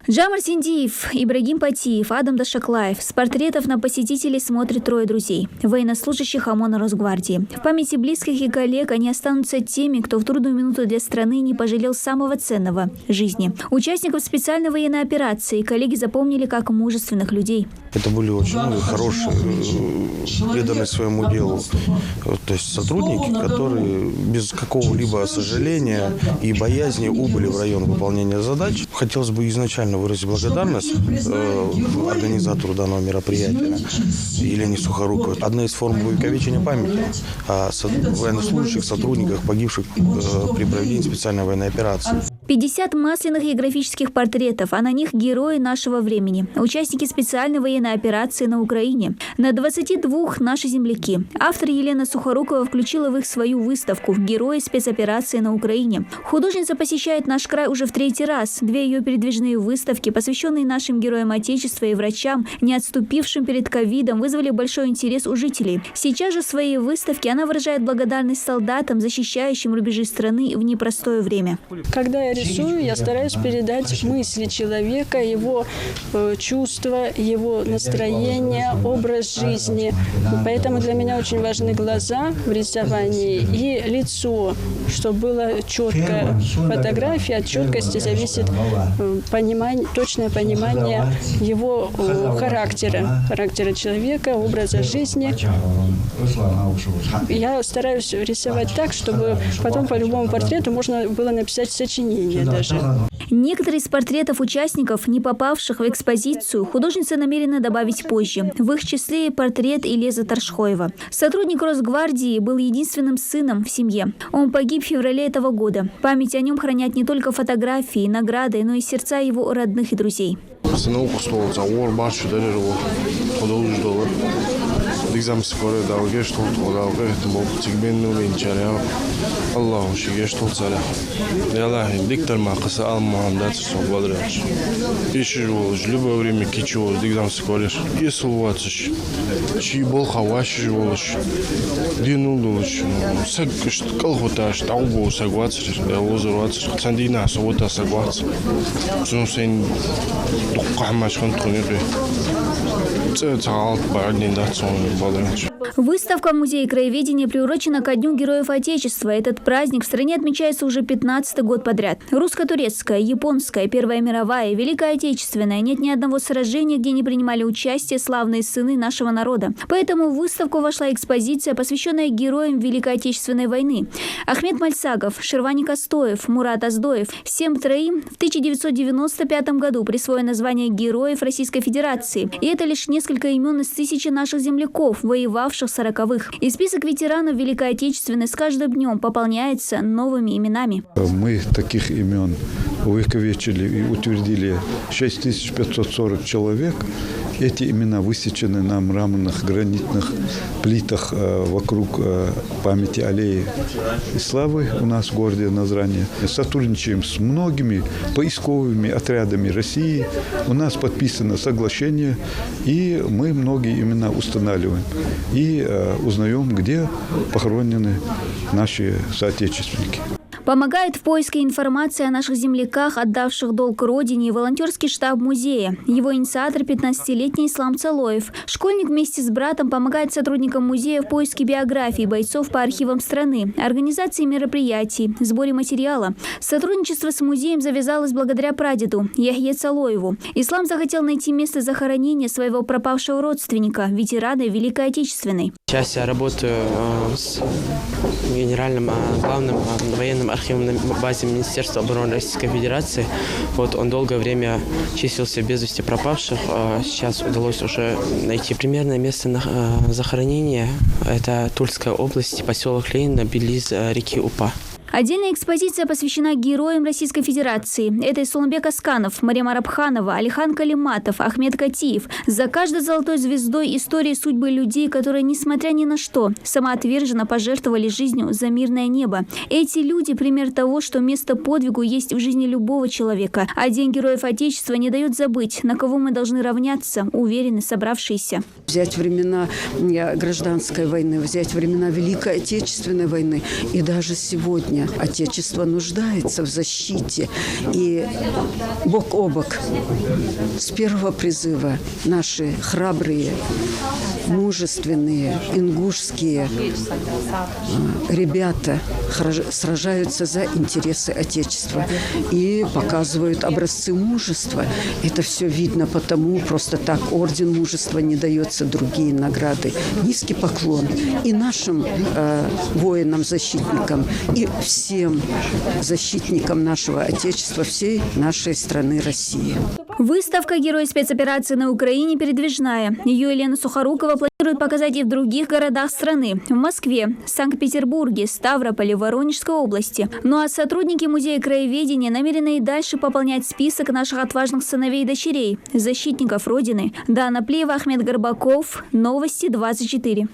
Джамар Синдиев, Ибрагим Патиев, Адам Дашаклаев. С портретов на посетителей смотрят трое друзей, военнослужащих ОМОНа Росгвардии. В памяти близких и коллег они останутся теми, кто в трудную минуту для страны не пожалел самого ценного – жизни. Участников специальной военной операции коллеги запомнили как мужественных людей. Это были очень хорошие, преданные своему делу, то есть сотрудники, которые без какого-либо сожаления и боязни убыли в район выполнения задач. Хотелось бы изначально выразить благодарность организатору данного мероприятия Елене Сухоруковой. Одна из форм увековечения памяти о военнослужащих, сотрудниках, погибших при проведении специальной военной операции. 50 масляных и графических портретов, а на них герои нашего времени, участники специальной военной операции на Украине. На 22 наши земляки. Автор Елена Сухорукова включила в их свою выставку «Герои спецоперации на Украине». Художница посещает наш край уже в 3-й раз. 2 ее передвижные выставки, посвященные нашим героям Отечества и врачам, не отступившим перед ковидом, вызвали большой интерес у жителей. Сейчас же в своей выставке она выражает благодарность солдатам, защищающим рубежи страны в непростое время. Когда я рисую, я стараюсь передать мысли человека, его чувства, его настроение, образ жизни. Поэтому для меня очень важны глаза в рисовании и лицо, чтобы было четкая фотография. От четкости зависит точное понимание его характера человека, образа жизни. Я стараюсь рисовать так, чтобы потом по любому портрету можно было написать сочинение даже. Некоторые из портретов участников, не попавших в экспозицию, художница намерена добавить позже. В их числе и портрет Илеза Таршхоева. Сотрудник Росгвардии был единственным сыном в семье. Он погиб в феврале этого года. Память о нем хранят не только фотографии, награды, но и сердца его родных и друзей. Любое время кичу, дигзам скореш. Если у вас чьи бол хаваши волш, динул сагш колхоташ таубо сагвац, я лозорвац, сандина сота сагвац. Сунсен духамаш контролирует. Выставка в Музее краеведения приурочена ко Дню Героев Отечества. Этот праздник в стране отмечается уже 15-й год подряд. Русско-турецкая, японская, Первая мировая, Великая Отечественная. Нет ни одного сражения, где не принимали участие славные сыны нашего народа. Поэтому в выставку вошла экспозиция, посвященная героям Великой Отечественной войны. Ахмед Мальсагов, Шервани Костоев, Мурат Аздоев. Всем троим в 1995 году присвоено звание Героев Российской Федерации. И это лишь несколько имен из 1000 наших земляков, воевавших в 40-х. И список ветеранов Великой Отечественной с каждым днем пополняется новыми именами. Мы таких имен увековечили и утвердили 6540 человек. Эти имена высечены на мраморных гранитных плитах вокруг памяти аллеи славы у нас в городе Назране. Сотрудничаем с многими поисковыми отрядами России. У нас подписано соглашение, и мы многие имена устанавливаем. И узнаем, где похоронены наши соотечественники. Помогает в поиске информации о наших земляках, отдавших долг родине, волонтерский штаб музея. Его инициатор – 15-летний Ислам Цалоев. Школьник вместе с братом помогает сотрудникам музея в поиске биографий бойцов по архивам страны, организации мероприятий, сборе материала. Сотрудничество с музеем завязалось благодаря прадеду Яхье Цалоеву. Ислам захотел найти место захоронения своего пропавшего родственника, ветерана Великой Отечественной. Сейчас я работаю с генеральным главным военным архивом на базе Министерства обороны Российской Федерации. Он долгое время числился без вести пропавших. Сейчас удалось уже найти примерное место захоронения. Это Тульская область, поселок Ленина, близ реки Упа. Отдельная экспозиция посвящена героям Российской Федерации. Это Исламбек Асканов, Марема Рабханова, Алихан Калиматов, Ахмед Катиев. За каждой золотой звездой истории судьбы людей, которые, несмотря ни на что, самоотверженно пожертвовали жизнью за мирное небо. Эти люди – пример того, что место подвигу есть в жизни любого человека. А День Героев Отечества не дает забыть, на кого мы должны равняться, уверены собравшиеся. Взять времена гражданской войны, взять времена Великой Отечественной войны и даже сегодня время Отечество нуждается в защите. И бок о бок с первого призыва наши храбрые, мужественные, ингушские ребята сражаются за интересы Отечества и показывают образцы мужества. Это все видно, потому просто так орден мужества не дается, другие награды. Низкий поклон и нашим воинам-защитникам, и всем защитникам нашего Отечества, всей нашей страны России. Выставка «Герои спецоперации на Украине» передвижная. Ее Елена Сухорукова планирует показать и в других городах страны. В Москве, Санкт-Петербурге, Ставрополе, Воронежской области. Ну а сотрудники Музея краеведения намерены и дальше пополнять список наших отважных сыновей и дочерей, защитников Родины. Дана Плеева, Ахмед Горбаков. Новости 24.